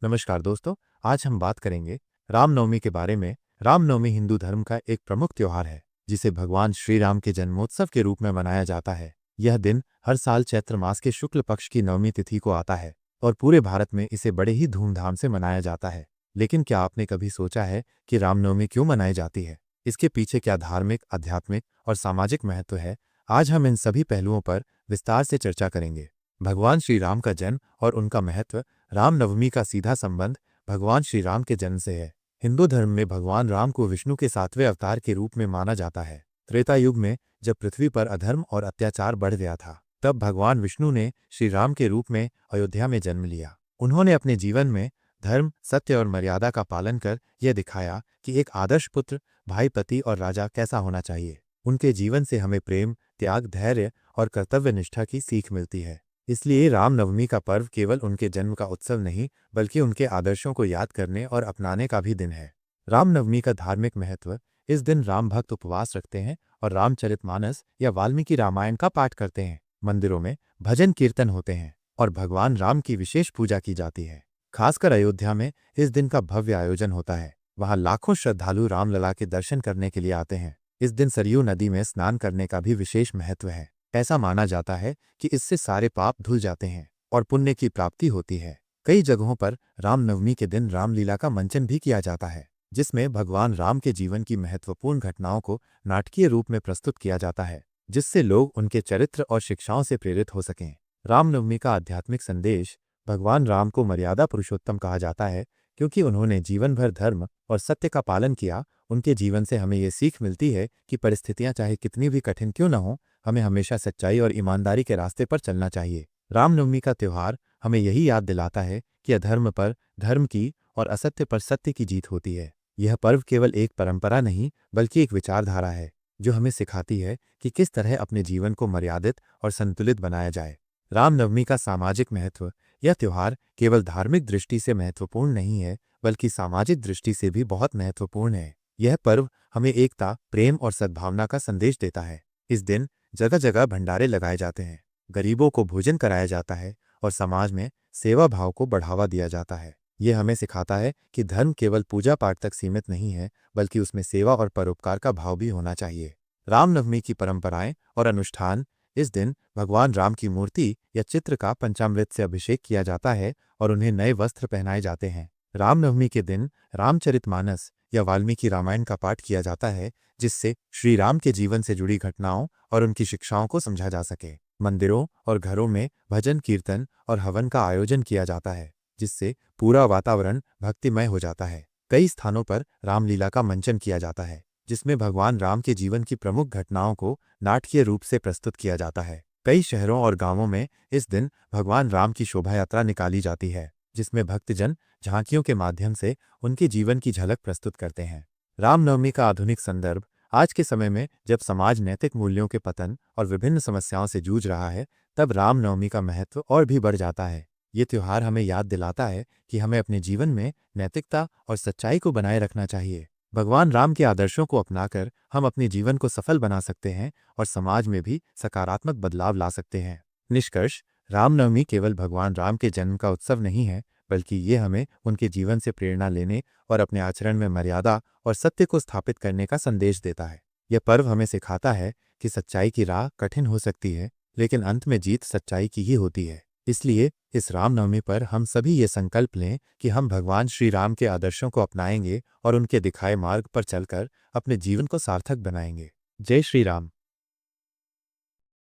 नमस्कार दोस्तों, आज हम बात करेंगे रामनवमी के बारे में। रामनवमी हिंदू धर्म का एक प्रमुख त्योहार है, जिसे भगवान श्री राम के जन्मोत्सव के रूप में मनाया जाता है। यह दिन हर साल चैत्र मास के शुक्ल पक्ष की नवमी तिथि को आता है और पूरे भारत में इसे बड़े ही धूमधाम से मनाया जाता है। लेकिन क्या आपने कभी सोचा है कि रामनवमी क्यों मनाई जाती है? इसके पीछे क्या धार्मिक, आध्यात्मिक और सामाजिक महत्व है? आज हम इन सभी पहलुओं पर विस्तार से चर्चा करेंगे। भगवान श्री राम का जन्म और उनका महत्व। रामनवमी का सीधा संबंध भगवान श्री राम के जन्म से है। हिंदू धर्म में भगवान राम को विष्णु के 7वें अवतार के रूप में माना जाता है। त्रेता युग में जब पृथ्वी पर अधर्म और अत्याचार बढ़ गया था, तब भगवान विष्णु ने श्री राम के रूप में अयोध्या में जन्म लिया। उन्होंने अपने जीवन में धर्म, सत्य और मर्यादा का पालन कर यह दिखाया कि एक आदर्श पुत्र, भाई, पति और राजा कैसा होना चाहिए। उनके जीवन से हमें प्रेम, त्याग, धैर्य और कर्तव्य निष्ठा की सीख मिलती है। इसलिए रामनवमी का पर्व केवल उनके जन्म का उत्सव नहीं, बल्कि उनके आदर्शों को याद करने और अपनाने का भी दिन है। रामनवमी का धार्मिक महत्व। इस दिन राम भक्त उपवास रखते हैं और रामचरितमानस या वाल्मीकि रामायण का पाठ करते हैं। मंदिरों में भजन कीर्तन होते हैं और भगवान राम की विशेष पूजा की जाती है। खासकर अयोध्या में इस दिन का भव्य आयोजन होता है। वहां लाखों श्रद्धालु रामलला के दर्शन करने के लिए आते हैं। इस दिन सरयू नदी में स्नान करने का भी विशेष महत्व है। ऐसा माना जाता है कि इससे सारे पाप धुल जाते हैं और पुण्य की प्राप्ति होती है। कई जगहों पर रामनवमी के दिन रामलीला का मंचन भी किया जाता है, जिसमें भगवान राम के जीवन की महत्वपूर्ण घटनाओं को नाटकीय रूप में प्रस्तुत किया जाता है, जिससे लोग उनके चरित्र और शिक्षाओं से प्रेरित हो सकें। रामनवमी का आध्यात्मिक संदेश। भगवान राम को मर्यादा पुरुषोत्तम कहा जाता है, क्योंकि उन्होंने जीवन भर धर्म और सत्य का पालन किया। उनके जीवन से हमें ये सीख मिलती है कि परिस्थितियां चाहे कितनी भी कठिन क्यों न हो, हमें हमेशा सच्चाई और ईमानदारी के रास्ते पर चलना चाहिए। रामनवमी का त्योहार हमें यही याद दिलाता है कि अधर्म पर धर्म की और असत्य पर सत्य की जीत होती है। यह पर्व केवल एक परंपरा नहीं, बल्कि एक विचारधारा है, जो हमें सिखाती है कि किस तरह अपने जीवन को मर्यादित और संतुलित बनाया जाए। रामनवमी का सामाजिक महत्व। यह त्योहार केवल धार्मिक दृष्टि से महत्वपूर्ण नहीं है, बल्कि सामाजिक दृष्टि से भी बहुत महत्वपूर्ण है। यह पर्व हमें एकता, प्रेम और सद्भावना का संदेश देता है। इस दिन जगह जगह भंडारे लगाए जाते हैं, गरीबों को भोजन कराया जाता है और समाज में सेवा भाव को बढ़ावा दिया जाता है। यह हमें सिखाता है कि धर्म केवल पूजा पाठ तक सीमित नहीं है, बल्कि उसमें सेवा और परोपकार का भाव भी होना चाहिए। रामनवमी की परंपराएं और अनुष्ठान। इस दिन भगवान राम की मूर्ति या चित्र का पंचामृत से अभिषेक किया जाता है और उन्हें नए वस्त्र पहनाए जाते हैं। रामनवमी के दिन रामचरितमानस या वाल्मीकि रामायण का पाठ किया जाता है, जिससे श्री राम के जीवन से जुड़ी घटनाओं और उनकी शिक्षाओं को समझा जा सके। मंदिरों और घरों में भजन कीर्तन और हवन का आयोजन किया जाता है, जिससे पूरा वातावरण भक्तिमय हो जाता है। कई स्थानों पर रामलीला का मंचन किया जाता है, जिसमें भगवान राम के जीवन की प्रमुख घटनाओं को नाटकीय रूप से प्रस्तुत किया जाता है। कई शहरों और गांवों में इस दिन भगवान राम की शोभा यात्रा निकाली जाती है, जिसमें भक्तजन झांकियों के माध्यम से उनके जीवन की झलक प्रस्तुत करते हैं। रामनवमी का आधुनिक संदर्भ। आज के समय में जब समाज नैतिक मूल्यों के पतन और विभिन्न समस्याओं से जूझ रहा है, तब रामनवमी का महत्व और भी बढ़ जाता है। ये त्योहार हमें याद दिलाता है कि हमें अपने जीवन में नैतिकता और सच्चाई को बनाए रखना चाहिए। भगवान राम के आदर्शों को अपनाकर हम अपने जीवन को सफल बना सकते हैं और समाज में भी सकारात्मक बदलाव ला सकते हैं। निष्कर्ष। रामनवमी केवल भगवान राम के जन्म का उत्सव नहीं है, बल्कि ये हमें उनके जीवन से प्रेरणा लेने और अपने आचरण में मर्यादा और सत्य को स्थापित करने का संदेश देता है। यह पर्व हमें सिखाता है कि सच्चाई की राह कठिन हो सकती है, लेकिन अंत में जीत सच्चाई की ही होती है। इसलिए इस रामनवमी पर हम सभी ये संकल्प लें कि हम भगवान श्री राम के आदर्शों को अपनाएंगे और उनके दिखाए मार्ग पर चलकर अपने जीवन को सार्थक बनाएंगे। जय श्री राम।